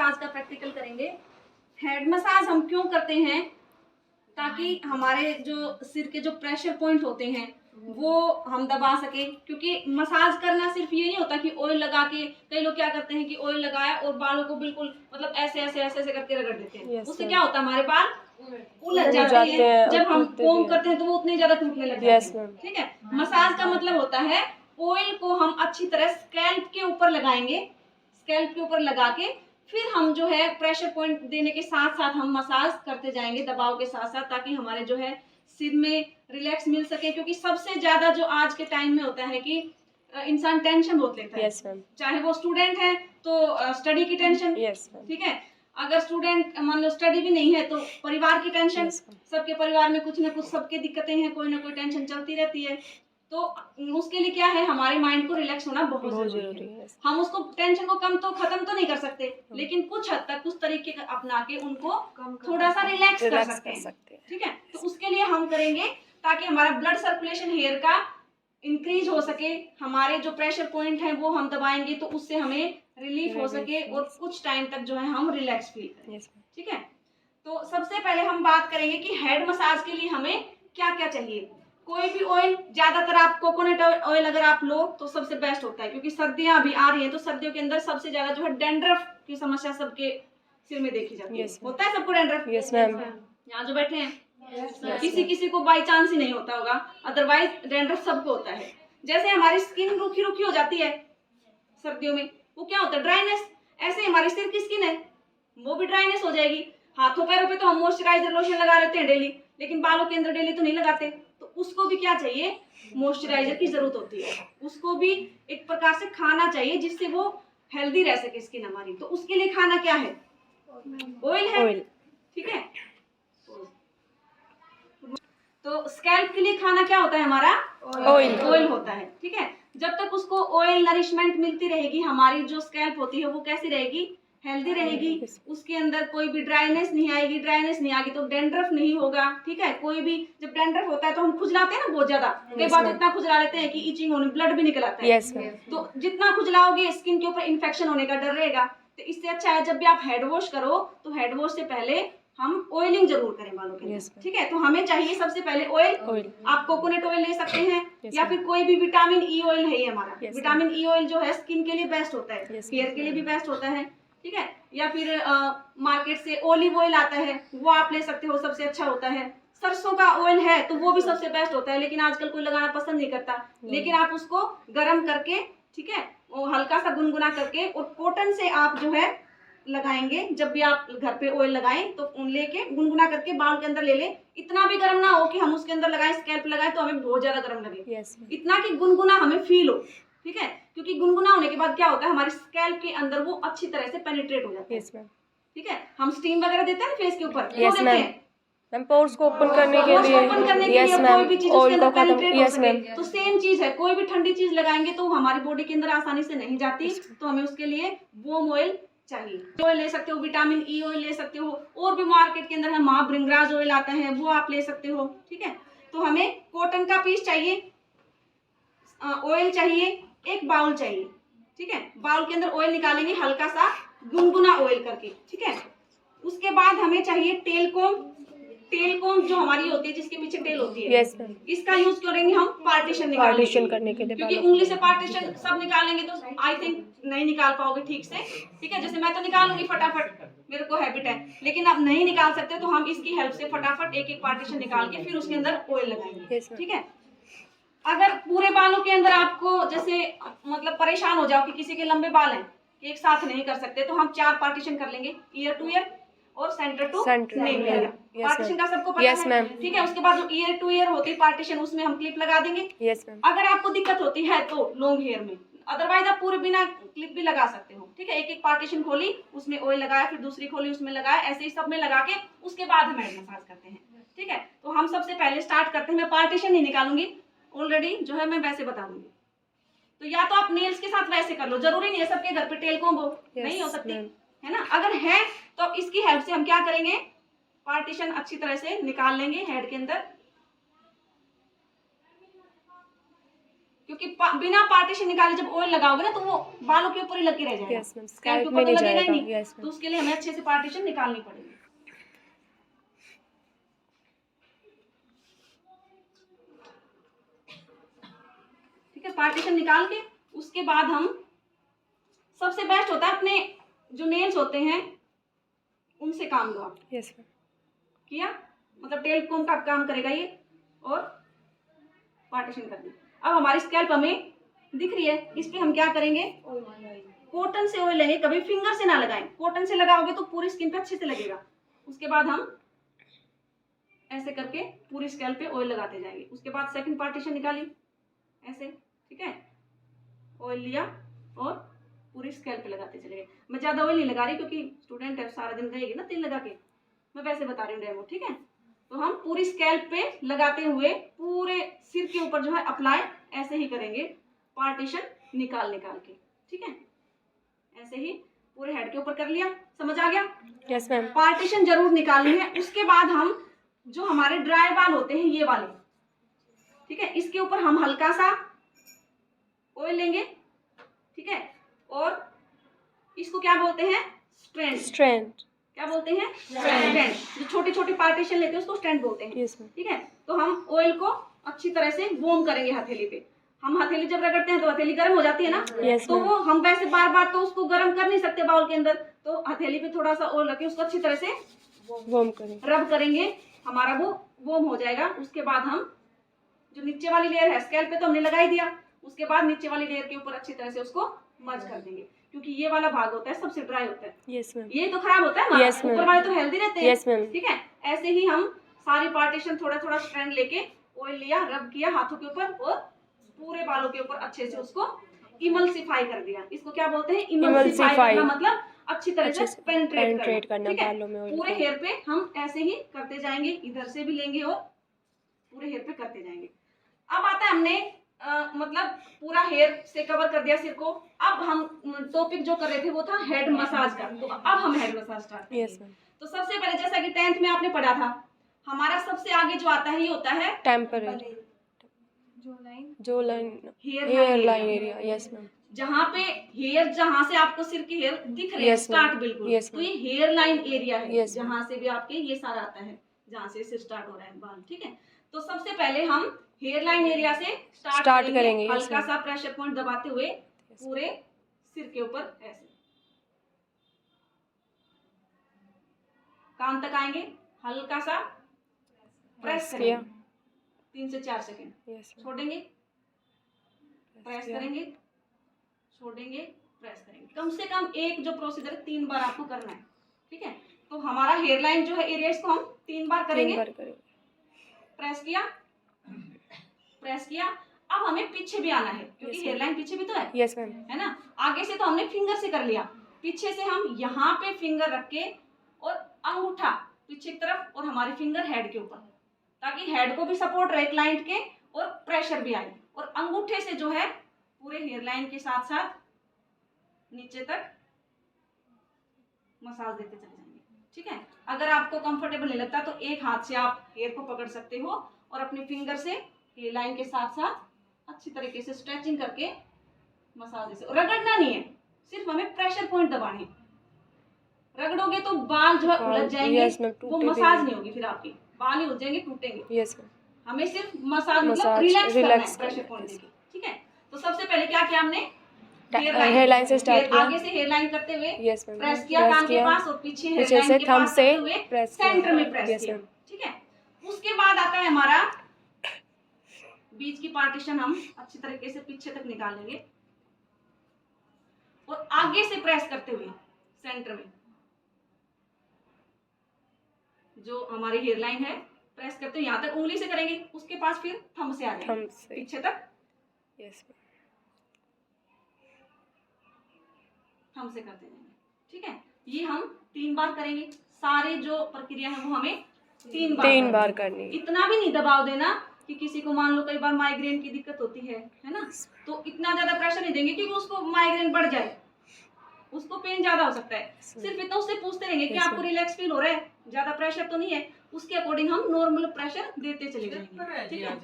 Massage का practical करेंगे। Head massage हम क्यों करते हैं? ताकि हमारे जो सिर के जो प्रेशर पॉइंट होते हैं वो हम दबा सके, क्योंकि मसाज करना सिर्फ ये नहीं होता कि ऑयल लगा के, कई लोग क्या करते हैं कि ऑयल लगाया और बालों को बिल्कुल मतलब ऐसे ऐसे ऐसे ऐसे करके रगड़ देते हैं। उससे क्या होता है, हमारे बाल उलझ जाते हैं, जब हम कोम करते हैं तो वो उतने ज्यादा टूटने लग जाते हैं। ठीक है, मसाज का मतलब होता है ऑयल को हम अच्छी तरह स्कैल्प के ऊपर लगाएंगे, स्कैल्प के ऊपर लगा के फिर हम जो है प्रेशर पॉइंट देने के साथ साथ हम मसाज करते जाएंगे दबाव के साथ साथ, ताकि हमारे जो है सिर में रिलैक्स मिल सके। क्योंकि सबसे ज्यादा जो आज के टाइम में होता है कि इंसान टेंशन बहुत लेता है। चाहे वो स्टूडेंट है तो स्टडी की टेंशन, ठीक है, अगर स्टूडेंट मान लो स्टडी भी नहीं है तो परिवार की टेंशन, सबके परिवार में कुछ ना कुछ सबके दिक्कतें हैं, कोई ना कोई टेंशन चलती रहती है। तो उसके लिए क्या है, हमारे माइंड को रिलैक्स होना बहुत जरूरी है। हम उसको टेंशन को कम तो खत्म तो नहीं कर सकते, लेकिन कुछ हद तक कुछ तरीके अपना के उनको थोड़ा सा रिलैक्स कर सकते हैं। ठीक है, तो उसके लिए हम करेंगे ताकि हमारा ब्लड सर्कुलेशन हेयर का इंक्रीज हो सके, हमारे जो प्रेशर पॉइंट है वो हम दबाएंगे तो उससे हमें रिलीफ हो सके और कुछ टाइम तक जो है हम रिलैक्स फील करें। ठीक है, तो सबसे पहले हम बात करेंगे कि हेड मसाज के लिए हमें क्या क्या चाहिए। कोई भी ऑयल, ज्यादातर आप कोकोनट ऑयल अगर आप लो तो सबसे बेस्ट होता है, क्योंकि सर्दियां अभी आ रही हैं तो सर्दियों के अंदर सबसे ज्यादा जो है डैंड्रफ की समस्या सबके सिर में देखी जाती है। होता है सबको डैंड्रफ? Yes ma'am. यहाँ जो बैठे हैं किसी किसी को बाई चांस ही नहीं होता होगा, अदरवाइज डैंड्रफ सबको होता है। जैसे हमारी स्किन रूखी रूखी हो जाती है सर्दियों में, वो क्या होता है, ड्राइनेस। ऐसे हमारी सिर की स्किन है वो भी ड्राइनेस हो जाएगी। हाथों पैरों पे तो हम मॉइस्चराइजर लोशन लगा लेते हैं डेली, लेकिन बालों के अंदर डेली तो नहीं लगाते, तो उसको भी क्या चाहिए, मॉइस्चराइजर की जरूरत होती है। उसको भी एक प्रकार से खाना चाहिए जिससे वो हेल्दी रह सके स्किन हमारी। तो उसके लिए खाना क्या है, ऑयल है। ठीक है, तो स्कैल्प के लिए खाना क्या होता है हमारा, ऑयल होता है। ठीक है, जब तक उसको ऑयल नरिशमेंट मिलती रहेगी, हमारी जो स्कैल्प होती है वो कैसी रहेगी, हेल्दी रहेगी। उसके अंदर कोई भी ड्राइनेस नहीं आएगी, ड्राइनेस नहीं आएगी तो डैंड्रफ नहीं होगा। ठीक है, कोई भी जब डैंड्रफ होता है तो हम खुजलाते हैं ना बहुत ज्यादा, कई बार तो इतना खुजला लेते हैं कि इचिंग होने, ब्लड भी निकल आता है। तो जितना खुजलाओगे स्किन के ऊपर इन्फेक्शन होने का डर रहेगा। तो इससे अच्छा है जब भी आप हेड वॉश करो तो हेड वॉश से पहले हम ऑयलिंग जरूर करें बालों के लिए। ठीक है, तो हमें चाहिए सबसे पहले ऑयल। आप कोकोनट ऑयल ले सकते हैं या फिर कोई भी विटामिन ई ऑयल है ये हमारा। विटामिन ई ऑयल जो है स्किन के लिए बेस्ट होता है, हेयर के लिए भी बेस्ट होता है। ठीक है, या फिर मार्केट से ओलिव ऑयल आता है वो आप ले सकते हो, सबसे अच्छा होता है। सरसों का ऑयल है तो वो भी सबसे बेस्ट होता है, लेकिन आजकल कोई लगाना पसंद नहीं करता। लेकिन आप उसको गर्म करके, ठीक है, वो हल्का सा गुनगुना करके और कॉटन से आप जो है लगाएंगे। जब भी आप घर पे ऑयल लगाएं तो लेके गुनगुना करके बाल के अंदर ले लें। इतना भी गर्म ना हो कि हम उसके अंदर लगाएं, स्कैल्प लगाएं तो हमें बहुत ज्यादा गर्म लगे। इतना कि गुनगुना हमें फील हो। ठीक है, क्योंकि गुनगुना होने के बाद क्या होता है, हमारे स्कैल्प के अंदर वो अच्छी तरह से पेनिट्रेट हो जाता है। ठीक है, हम स्टीम वगैरह देते हैं फेस के ऊपर, क्यों देते हैं, मैम पोर्स को ओपन करने के लिए। यस मैम, कोई भी चीज उसके अंदर पेनिट्रेट हो सके। तो सेम चीज है, कोई भी ठंडी चीज लगाएंगे तो हमारी बॉडी के अंदर आसानी से नहीं जाती, तो हमें उसके लिए वार्म ऑयल चाहिए। ऑयल ले सकते हो, विटामिन ई ऑयल ले सकते हो, और भी मार्केट के अंदर है महाभृंगराज ऑयल आता है वो आप ले सकते हो। ठीक है, तो हमें कॉटन का पीस चाहिए, ऑयल चाहिए, एक बाउल चाहिए। ठीक है, बाउल के अंदर ऑयल निकालेंगे हल्का सा गुनगुना ऑयल करके। ठीक है, उसके बाद हमें चाहिए टेल कोम। टेल कोम जो हमारी होती है जिसके पीछे टेल होती है, इसका यूज करेंगे हम पार्टीशन करने के लिए, क्योंकि उंगली से पार्टीशन सब निकालेंगे तो आई थिंक नहीं निकाल पाओगे ठीक से। ठीक है, जैसे मैं तो निकालूंगी फटाफट, मेरे को हैबिट है, लेकिन आप नहीं निकाल सकते तो हम इसकी हेल्प से फटाफट एक एक पार्टीशन निकाल के फिर उसके अंदर ऑयल लगाएंगे। ठीक है, अगर पूरे बालों के अंदर आपको जैसे मतलब परेशान हो जाओ कि किसी के लंबे बाल हैं एक साथ नहीं कर सकते, तो हम 4 पार्टीशन कर लेंगे, ईयर टू ईयर और centre to neck area. Partition का सबको पता है। ठीक है, उसके बाद जो ईयर टू ईयर होती है पार्टीशन उसमें हम क्लिप लगा देंगे। अगर आपको दिक्कत होती है तो लॉन्ग हेयर में, अदरवाइज आप पूरे बिना क्लिप भी लगा सकते हो। ठीक है, एक एक पार्टीशन खोली उसमें ऑयल लगाया, फिर दूसरी खोली उसमें लगाया, ऐसे ही सब में लगा के उसके बाद हम हेड मसाज करते हैं। ठीक है, तो हम सबसे पहले स्टार्ट करते हैं, मैं पार्टीशन नहीं निकालूंगी, ऑलरेडी जो है मैं वैसे बता दूंगी। तो या तो आप नेल्स के साथ वैसे कर लो, जरूरी नहीं है सबके घर पे टेल कोम्ब हो, नहीं हो सकती है ना। अगर है तो इसकी हेल्प से हम क्या करेंगे, पार्टीशन अच्छी तरह से निकाल लेंगे हेड के अंदर। क्योंकि बिना पार्टीशन निकाले जब ऑयल लगाओगे ना तो वो बालों के ऊपर ही लग के रह जाएगा, यस मैम, स्कैल्प स्कैल्प के में ऊपर तो नहीं लगेगा ही जाएगा। नहीं। यस तो मैम, उसके लिए हमें अच्छे से पार्टीशन निकालनी पड़ेगी। ठीक है, पार्टीशन निकाल के उसके बाद हम, सबसे बेस्ट होता है अपने जो नेल्स होते हैं उनसे काम लो। आप यस मैम, किया मतलब टेल कोम का काम करेगा ये, और पार्टीशन कर दी। अब हमारी स्कैल्प हमें दिख रही है, इस पे हम क्या करेंगे, कॉटन से ऑयल लेंगे। कभी फिंगर से ना लगाएं, कॉटन से लगाओगे तो पूरी स्किन पे अच्छे से लगेगा। उसके बाद हम ऐसे करके पूरी स्कैल्प पे ऑयल लगाते जाएंगे। उसके बाद सेकंड पार्टीशन निकाली ऐसे, ठीक है, ऑयल लिया और पूरी स्कैल्प पे लगाते चले गए। मैं ज्यादा ऑयल नहीं लगा रही क्योंकि स्टूडेंट है, सारा दिन रहेगी ना तेल लगा के, मैं वैसे बता रही हूँ डेमो। ठीक है, तो हम पूरी स्कैल्प पे लगाते हुए पूरे सिर के ऊपर जो है अप्लाई ऐसे ही करेंगे, पार्टीशन निकाल निकाल के। ठीक है, ऐसे ही पूरे हेड के ऊपर कर लिया। समझ आ गया? यस मैम, पार्टीशन जरूर निकालनी है। उसके बाद हम जो हमारे ड्राई बाल होते हैं ये वाले, ठीक है, इसके ऊपर हम हल्का सा ऑयल लेंगे। ठीक है, और इसको क्या बोलते हैं, स्ट्रैंड। स्ट्रैंड। क्या बोलते हैं, स्ट्रैंड। जो छोटी छोटी पार्टीशन लेते हैं उसको स्ट्रैंड बोलते हैं। यस मैम, ठीक है, तो हम ऑयल को अच्छी तरह से वॉर्म करेंगे हथेली पे। हम हथेली जब रगड़ते हैं तो हथेली गर्म हो जाती है ना, Yes, तो ma'am. वो हम वैसे बार बार तो उसको गर्म कर नहीं सकते बाउल के अंदर, तो हथेली पे थोड़ा सा ऑयल रख के उसको अच्छी तरह से वार्म करें। रब करेंगे, हमारा वो वॉर्म हो जाएगा। उसके बाद हम जो नीचे वाली लेयर है स्कैल्प पे तो हमने लगा ही दिया, उसके बाद नीचे वाली लेयर के ऊपर अच्छी तरह से उसको मर्ज कर देंगे, क्योंकि ये वाला भाग होता है सबसे ड्राई होता है। यस मैम, ये तो खराब होता है ना, Yes, ma'am. ऊपर वाले तो हेल्दी रहते हैं। Yes, ma'am. ठीक है, ऐसे ही हम सारी पार्टीशन थोड़ा थोड़ा स्ट्रैंड लेके ऑयल लिया, रब किया हाथों के ऊपर और पूरे बालों के ऊपर अच्छे से उसको इमल्सिफाई कर दिया। इसको क्या बोलते हैं, इमल्सिफाई करना, मतलब अच्छी तरह से पेनिट्रेट करना। ठीक है, बालों में ऑयल पूरे हेयर पे हम ऐसे ही करते जाएंगे, इधर से भी लेंगे और पूरे हेयर पे करते जाएंगे। अब आता है हमने मतलब पूरा हेयर से कवर कर दिया सिर को। अब हम टॉपिक जो कर रहे थे वो था हेड मसाज का, तो अब हम हेड मसाज स्टार्ट करेंगे। यस मैम, तो सबसे पहले जैसा कि 10th में आपने पढ़ा था, हमारा सबसे आगे जो आता है ये होता है टेम्पररी जो line, hair hair line area. Yes ma'am, जहाँ पे हेयर, जहाँ से आपको सिर के हेयर दिख रहे हैं Yes, ma'am. स्टार्ट बिल्कुल, Yes, तो ये हेयर लाइन एरिया है। Yes, ma'am. जहाँ से भी आपके ये सारा आता है, जहाँ से सिर स्टार्ट हो रहा है बाल। ठीक है, तो सबसे पहले हम हेयर लाइन एरिया से स्टार्ट करेंगे। yes, हल्का ma'am. सा प्रेशर पॉइंट दबाते हुए पूरे सिर के ऊपर ऐसे कान तक आएंगे, हल्का सा प्रेस करेंगे 3 से 4 सेकेंड, यस मैम, छोड़ेंगे, प्रेस करेंगे, छोड़ेंगे, प्रेस करेंगे। कम से कम एक जो प्रोसीजर है 3 बार आपको करना है। ठीक है, तो हमारा हेयर लाइन जो है एरिया, इसको हम 3 बार करेंगे। 3 बार करेंगे। प्रेस किया, प्रेस किया। अब हमें पीछे भी आना है, क्योंकि Yes, हेयर लाइन पीछे भी तो है। यस मैम, है ना, आगे से तो हमने फिंगर से कर लिया, पीछे से हम यहाँ पे फिंगर रख के और अंगूठा पीछे की तरफ और हमारी फिंगर हेड के ऊपर, ताकि हेड को भी सपोर्ट रहे क्लाइंट के और प्रेशर भी आए। और अंगूठे से जो है पूरे हेयर लाइन के साथ साथ नीचे तक मसाज देते चले जाएंगे। ठीक है, अगर आपको कंफर्टेबल नहीं लगता तो एक हाथ से आप हेयर को पकड़ सकते हो और अपने फिंगर से हेयर लाइन के साथ साथ अच्छी तरीके से स्ट्रेचिंग करके मसाज से, रगड़ना नहीं है, सिर्फ हमें प्रेशर पॉइंट दबाने हैं। रगड़ोगे तो बाल जो है उलझ जाएंगे, Yes, ma'am, वो टूटे भी मसाज नहीं। नहीं होगी, फिर आपकी बाल ही उलझ जाएंगे, टूटेंगे। यस मैम, हमें सिर्फ मसाज मतलब मसाज, रिलैक्स करना है, रिलैक्स प्रेशर करना है, पॉइंट yes. देके। ठीक है, तो सबसे पहले क्या किया हमने, हेयर लाइन से स्टार्ट किया। आगे से हेयर लाइन करते हुए यस मैम, प्रेस किया कान के पास और पीछे हेयर पीछे लाइन से के थंब पास से करते हुए प्रेस सेंटर में प्रेस यस किया। मैम, ठीक है, उसके बाद आता है हमारा बीच की पार्टीशन, हम अच्छी तरीके से पीछे तक निकाल लेंगे और आगे से प्रेस करते हुए सेंटर में जो हमारी हेयर लाइन है प्रेस करते हुए यहाँ तक उंगली से करेंगे, उसके पास फिर थंब से आ जाएंगे थंब से पीछे तक, यस मैम, थंब से करते जाएंगे। ठीक है, ये हम 3 बार करेंगे। सारे जो प्रक्रिया है वो हमें 3 बार करनी है। इतना भी नहीं दबाव देना कि किसी को मान लो कई बार माइग्रेन की दिक्कत होती है ना, तो इतना ज्यादा प्रेशर नहीं देंगे कि उसको माइग्रेन बढ़ जाए, उसको पेन ज्यादा हो सकता है। सिर्फ इतना उससे पूछते रहेंगे कि आपको रिलैक्स फील हो रहा है, ज्यादा प्रेशर तो नहीं है, उसके अकॉर्डिंग हम नॉर्मल प्रेशर देते चले जाएंगे। ठीक है,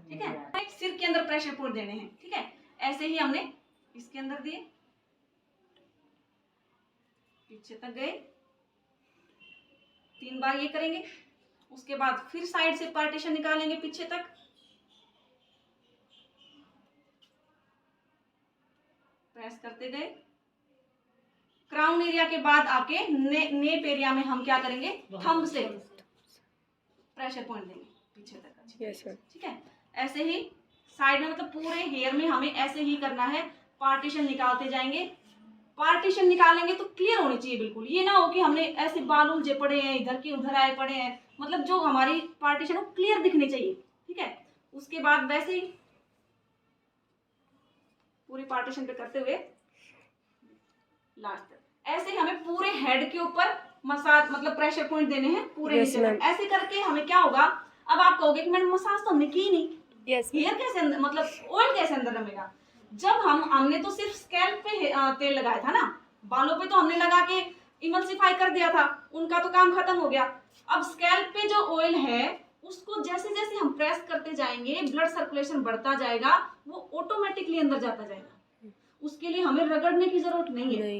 ठीक है, सिर के अंदर प्रेशर पॉइंट देने हैं। ठीक है, ऐसे ही हमने इसके अंदर दिए, पीछे तक गए, 3 बार ये करेंगे। उसके बाद फिर साइड से पार्टीशन निकालेंगे पीछे तक, प्रेस करते गए। क्राउन एरिया के बाद आके नेप एरिया में हम क्या करेंगे, थंब से प्रेशर पॉइंट देंगे पीछे तक। Yes ma'am. ठीक है, ऐसे ही साइड में, मतलब पूरे हेयर में हमें ऐसे ही करना है, पार्टीशन निकालते जाएंगे। पार्टीशन निकालेंगे तो क्लियर होनी चाहिए बिल्कुल, ये ना हो कि हमने ऐसे बाल उलझे पड़े हैं, इधर के उधर आए पड़े हैं, मतलब जो हमारी पार्टीशन है क्लियर दिखनी चाहिए। ठीक है, उसके बाद वैसे ही पूरी पार्टीशन पे करते हुए लास्ट तक, ऐसे ही हमें पूरे हेड के ऊपर मसाज, मतलब प्रेशर पॉइंट देने हैं पूरे Yes, नीचे तक। ma'am. ऐसे करके हमें क्या होगा, अब आप कहोगे कि मैंने मसाज तो हमने की नहीं, यस हेयर कैसे अंदर, मतलब ऑयल कैसे अंदर रमेगा। जब हमने तो सिर्फ स्कैल्प पे तेल लगाया था ना, बालों पे तो हमने लगा के इमल्सिफाई कर दिया था, उनका तो काम खत्म हो गया। अब स्कैल्प पे जो ऑयल है उसको जैसे जैसे हम प्रेस करते जाएंगे, ब्लड सर्कुलेशन बढ़ता जाएगा, वो ऑटोमेटिकली अंदर जाता जाएगा, उसके लिए हमें रगड़ने की जरूरत नहीं है।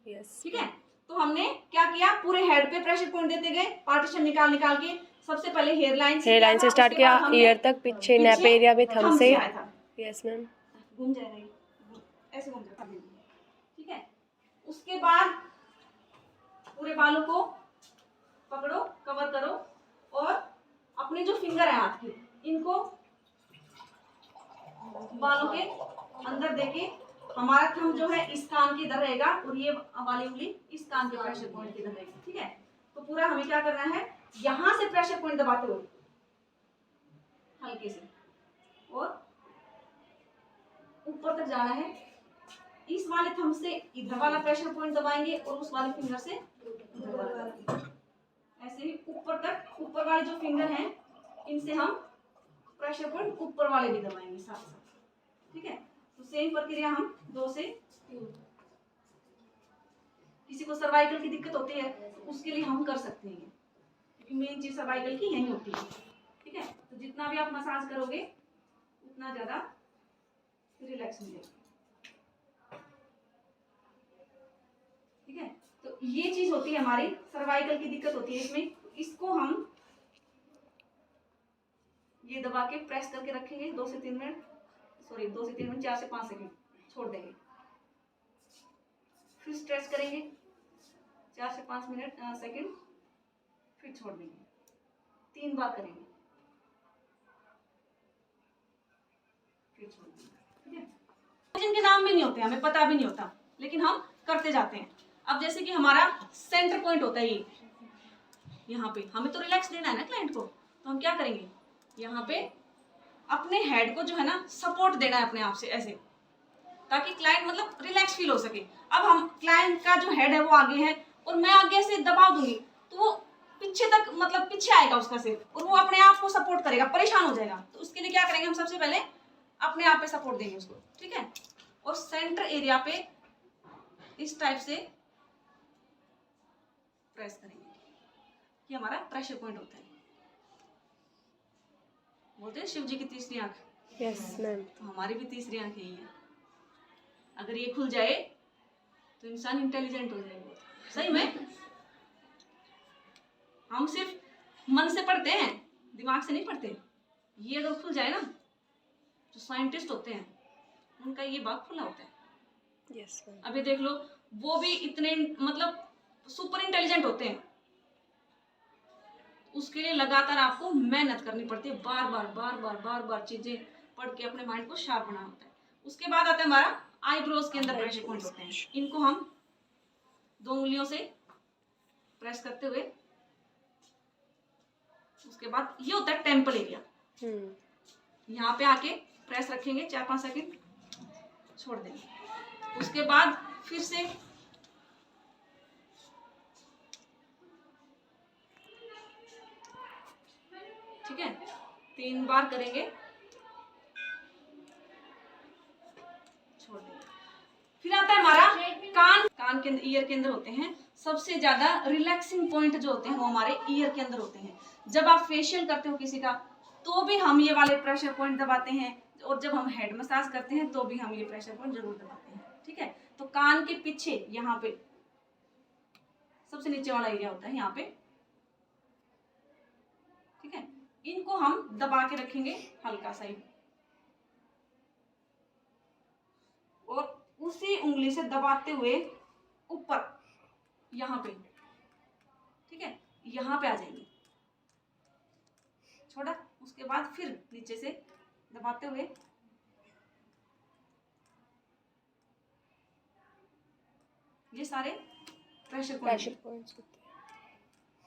यस। ठीक है, तो हमने क्या किया, पूरे हेड पे प्रेशर पॉइंट देते गए, पार्टीशन निकाल के। सबसे पहले हेयर लाइन से स्टार्ट किया, ईयर तक, पीछे नेप एरिया में थंब से। आया था। Yes ma'am. घूम जाएगा ये, ऐसे घूम जाता है। ठीक है, उसके बाद पूरे बालों को पकड़ो, कवर करो, और अपने जो फिंगर है हाथ के, इनको बालों के अंदर देके, हमारा थंब जो है इस कान के इधर रहेगा और ये वाली उंगली इस कान के प्रेशर पॉइंट के इधर रहेगी। ठीक है, तो पूरा हमें क्या करना है, यहां से प्रेशर पॉइंट दबाते हुए हल्के से, और ऊपर तक जाना है। इस वाले थंब से इधर वाला प्रेशर पॉइंट दबाएंगे और उस वाले फिंगर से इधर वाला। ऐसे ही ऊपर तक, ऊपर वाले जो फिंगर हैं इनसे हम प्रेशर पॉइंट ऊपर वाले भी दबाएंगे साथ साथ। ठीक है, तो सेम प्रक्रिया हम 2 से 3। किसी को सर्वाइकल की दिक्कत होती है तो उसके लिए हम कर सकते हैं, क्योंकि मेन चीज सर्वाइकल की यही होती है। ठीक है, तो जितना भी आप मसाज करोगे उतना ज्यादा रिलैक्स मिलेगा। ठीक है, तो ये चीज होती है हमारी, सर्वाइकल की दिक्कत होती है इसमें, इसको हम ये दबा के प्रेस करके रखेंगे 2 से 3 मिनट, 4 से 5 सेकंड छोड़ देंगे, फिर स्ट्रेच करेंगे 4 से 5 सेकंड, फिर छोड़ देंगे, 3 बार करेंगे, फिर छोड़ देंगे। ठीक है, जिनके नाम भी नहीं होते, हमें पता भी नहीं होता, लेकिन हम करते जाते हैं। अब जैसे कि हमारा सेंटर पॉइंट होता है ये, यहाँ पे हमें तो रिलैक्स देना है ना क्लाइंट को, तो हम क्या करेंगे, यहाँ पे अपने हेड को जो है ना सपोर्ट देना है अपने आप से ऐसे, ताकि क्लाइंट मतलब रिलैक्स फील हो सके। अब हम क्लाइंट का जो हेड है वो आगे है और मैं आगे से दबा दूंगी तो वो पीछे तक, मतलब पीछे आएगा उसका सिर, और वो अपने आप को सपोर्ट करेगा, परेशान हो जाएगा। तो उसके लिए क्या करेंगे, हम सबसे पहले अपने आप पे सपोर्ट देंगे उसको। ठीक है, और सेंटर एरिया पे इस टाइप से प्रेस करेंगे, ये हमारा प्रेशर पॉइंट होता है। बोलते हैं शिव जी की तीसरी आंख। Yes ma'am. तो हमारी भी तीसरी आंख यही है, अगर ये खुल जाए तो इंसान इंटेलिजेंट हो जाएगा। सही में, हम सिर्फ मन से पढ़ते हैं, दिमाग से नहीं पढ़ते। ये अगर खुल जाए ना, जो साइंटिस्ट होते हैं उनका ये बाग खुला होता है। Yes ma'am. अभी देख लो, वो भी इतने मतलब सुपर इंटेलिजेंट होते हैं, उसके लिए लगातार आपको मेहनत करनी पड़ती है, बार बार चीजें पढ़ के अपने माइंड को शार्प बनाना होता है। उसके बाद आता है हमारा आईब्रोज के अंदर प्रेशर पॉइंट होते हैं, इनको हम 2 उंगलियों से प्रेस करते हुए, उसके बाद ये होता है टेम्पल एरिया, यहाँ पे आके प्रेस रखेंगे 4-5 सेकंड, छोड़ देंगे। उसके बाद फिर से ठीक है 3 बार करेंगे, छोड़ देंगे। फिर आता है हमारा कान के ईयर के अंदर होते हैं सबसे ज्यादा रिलैक्सिंग पॉइंट जो होते हैं वो हमारे ईयर के अंदर होते हैं। जब आप फेशियल करते हो किसी का तो भी हम ये वाले प्रेशर पॉइंट दबाते हैं, और जब हम हेड मसाज करते हैं तो भी हम ये प्रेशर पॉइंट जरूर दबाते हैं। ठीक है, तो कान के पीछे यहाँ पे सबसे नीचे वाला एरिया होता है यहाँ पे। ठीक है, इनको हम दबा के रखेंगे हल्का सा ही, और उसी उंगली से दबाते हुए ऊपर यहाँ पे, ठीक है, यहाँ पे आ जाएंगे। छोड़ा, उसके बाद फिर नीचे से दबाते हुए ये सारे प्रेशर प्रेशर पॉइंट, पॉइंट्स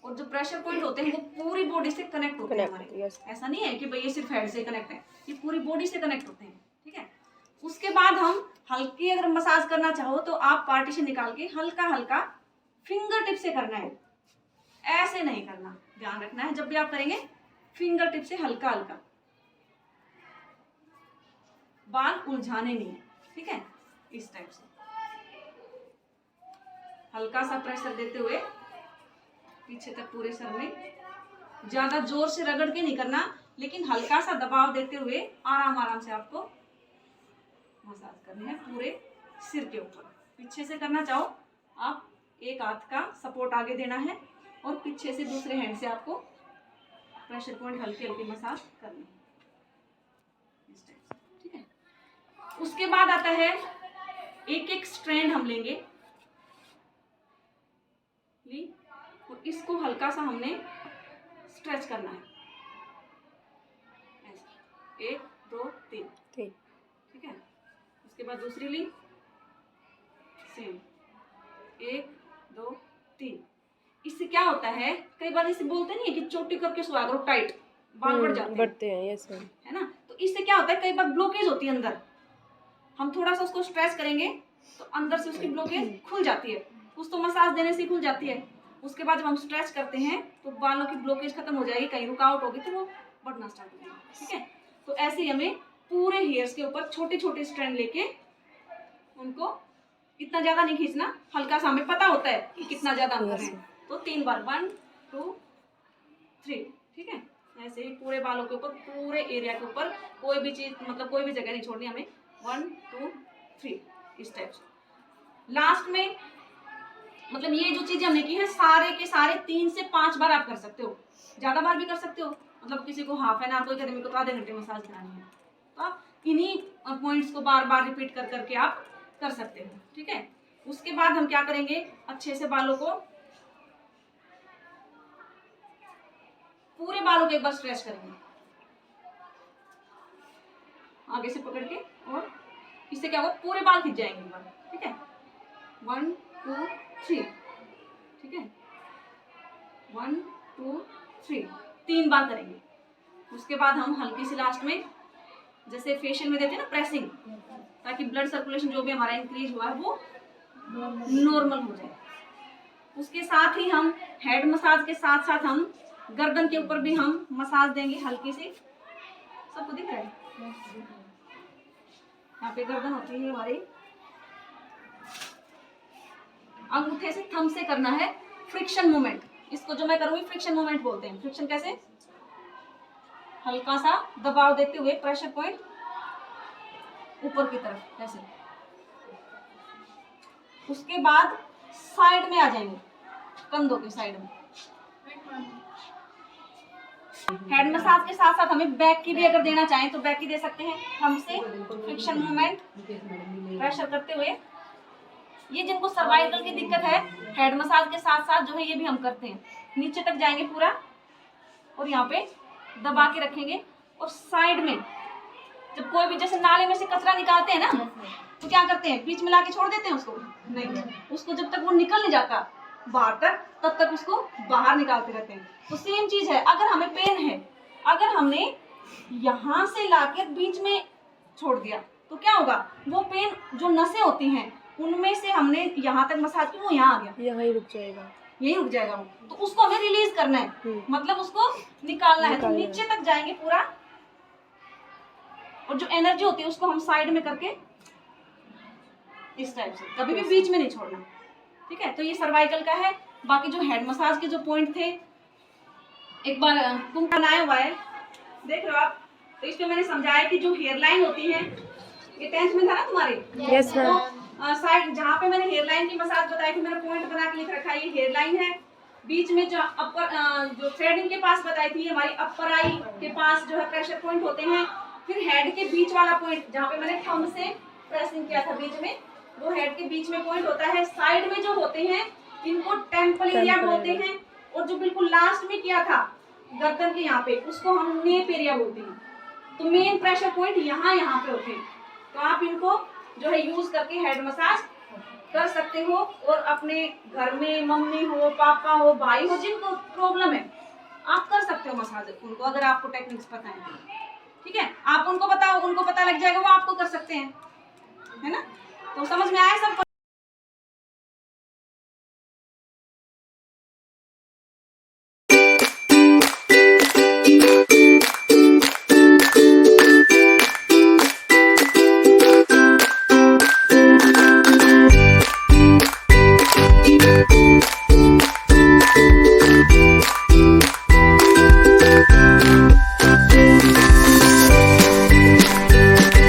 और जो प्रेशर पॉइंट होते हैं वो पूरी बॉडी से कनेक्ट होते हैं हमारे। यस। ऐसा नहीं है कि भाई ये सिर्फ हेड से कनेक्ट है, ये पूरी बॉडी से कनेक्ट होते हैं। ठीक है, उसके बाद हम हल्की अगर मसाज करना चाहो तो आप पार्टीशन निकाल के हल्का हल्का फिंगर टिप से करना है, ऐसे नहीं करना, ध्यान रखना है जब भी आप करेंगे फिंगर टिप से हल्का हल्का, बाल उलझाने नहीं है। ठीक है, इस टाइप से हल्का सा प्रेशर देते हुए पीछे तक पूरे सर में, ज्यादा जोर से रगड़ के नहीं करना, लेकिन हल्का सा दबाव देते हुए आराम आराम से आपको मसाज करनी है पूरे सिर के ऊपर। पीछे से करना चाहो आप एक हाथ का सपोर्ट आगे देना है, और पीछे से दूसरे हैंड से आपको प्रेशर पॉइंट हल्की हल्की मसाज करनी है इस टाइप से। ठीक है, उसके बाद आता है एक एक स्ट्रैंड हम लेंगे, ली, और इसको हल्का सा हमने स्ट्रेच करना है ऐसे, 1 2 3। ठीक है, उसके बाद दूसरी ली, सेम 1 2 3। इससे क्या होता है, कई बार इसे बोलते नहीं है कि चोटी करके सोया करो, टाइट बाल बढ़ जाते हैं, बढ़ते हैं, यस मैम, है ना। तो इससे क्या होता है, कई बार ब्लॉकेज होती है अंदर, हम थोड़ा सा उसको स्ट्रेच करेंगे तो अंदर से उसकी ब्लॉकेज खुल जाती है, कुछ तो मसाज देने से खुल जाती है। उसके बाद जब हम स्ट्रेच करते हैं तो बालों की ब्लॉकेज खत्म हो जाएगी, कहीं रुकावट होगी तो वो बढ़ना स्टार्ट हो जाएगा। ठीक है, तो ऐसे ही हमें पूरे हेयर्स के ऊपर छोटे छोटे स्ट्रैंड लेके उनको इतना ज्यादा नहीं खींचना, हल्का सा, हमें पता होता है कि कितना ज्यादा हम कर रहे हैं, तो 3 बार 1 2 3। ठीक है, ऐसे ही पूरे बालों के ऊपर, पूरे एरिया के ऊपर, कोई भी चीज मतलब कोई भी जगह नहीं छोड़नी हमें, 1 2 3 इस टाइप से। लास्ट में मतलब ये जो चीजें हमने की है सारे के सारे 3 से 5 बार आप कर सकते हो, ज्यादा बार भी कर सकते हो। मतलब किसी को हाफ एन आवर, कोई कहते मेरे को तो आधे घंटे मसाज करानी है, तो आप इन्हीं पॉइंट्स को बार बार रिपीट कर करके आप कर सकते हो। ठीक है, उसके बाद हम क्या करेंगे, अच्छे से बालों को, पूरे बालों को एक बार स्ट्रेच करेंगे आगे से पकड़ के, और इससे क्या होगा, पूरे बाल खिंच जाएंगे एक बार। ठीक है, 1 2 3। ठीक है, 1 2 3 3 बार करेंगे। उसके बाद हम हल्की सी लास्ट में, जैसे फेशियल में देते हैं ना प्रेसिंग, ताकि ब्लड सर्कुलेशन जो भी हमारा इंक्रीज हुआ है वो नॉर्मल हो जाए। उसके साथ ही हम हेड मसाज के साथ साथ हम गर्दन के ऊपर भी हम मसाज देंगे हल्की सी। सबको दिख रहा है, यहाँ पे गर्दन होती है हमारी, अंगूठे से थंब से करना है फ्रिक्शन मूवमेंट, इसको जो मैं करूंगी फ्रिक्शन मूवमेंट बोलते हैं। फ्रिक्शन कैसे, हल्का सा दबाव देते हुए प्रेशर पॉइंट ऊपर की तरफ ऐसे। उसके बाद साइड में आ जाएंगे, कंधों के साइड में। हेड मसाज के साथ साथ हमें बैक की भी अगर देना चाहें तो बैक की दे सकते हैं, थंब से फ्रिक्शन मूवमेंट प्रेशर करते हुए। ये जिनको सर्वाइकल की दिक्कत है, हेड मसाज के साथ साथ जो है ये भी हम करते हैं, नीचे तक जाएंगे पूरा, और यहाँ पे दबा के रखेंगे। और साइड में जब कोई भी, जैसे नाले में से कचरा निकालते हैं ना, तो क्या करते हैं, बीच में लाके छोड़ देते हैं उसको, नहीं, उसको जब तक वो निकल नहीं जाता बाहर तक, तब तक उसको बाहर निकालते रहते हैं। तो सेम चीज है, अगर हमें पेन है, अगर हमने यहाँ से लाके बीच में छोड़ दिया तो क्या होगा, वो पेन जो नसें होती हैं उनमें से हमने यहाँ तक मसाज की, वो यहाँ आ गया, यहाँ ही रुक जाएगा, यही रुक जाएगा वो, तो उसको हमें रिलीज करना है, मतलब उसको निकालना है। तो नीचे तक जाएंगे पूरा, और जो एनर्जी होती है उसको हम साइड में करके इस टाइप से, कभी भी बीच में नहीं छोड़ना। ठीक है, तो ये सर्वाइकल का है। बाकी जो हेड मसाज के जो पॉइंट थे, एक बार तुम बनाया हुआ है, देख रहे हो आप। तो इस पे मैंने समझाया कि जो हेयर लाइन होती है, ये 10th में था ना तुम्हारे। Yes ma'am. तो साइड जहाँ पे मैंने हेयर लाइन की मसाज बताई थी, मैंने पॉइंट बना के लिख रखा है, ये हेयर लाइन है। बीच में जो अपर जो थ्रेडिंग के पास बताई थी, हमारी अपर आई के पास जो है प्रेशर पॉइंट होते हैं। फिर हेड के बीच वाला पॉइंट जहाँ पे मैंने थंब से प्रेसिंग किया था बीच में, वो हेड के बीच में पॉइंट होता है। साइड में जो होते हैं इनको टेम्पल एरिया बोलते हैं, और जो बिल्कुल लास्ट में किया था गर्दन के यहाँ पे, उसको हम नेप एरिया बोलते हैं। तो मेन प्रेशर पॉइंट यहाँ पे होते हैं। तो आप इनको जो है यूज करके हेड मसाज कर सकते हो, और अपने घर में मम्मी हो, पापा हो, भाई हो, जिनको प्रॉब्लम है, आप कर सकते हो मसाज उनको, अगर आपको टेक्निक्स पता है तो। ठीक है, आप उनको बताओ, उनको पता लग जाएगा, वो आपको कर सकते हैं, है ना। तो समझ में आया सबको?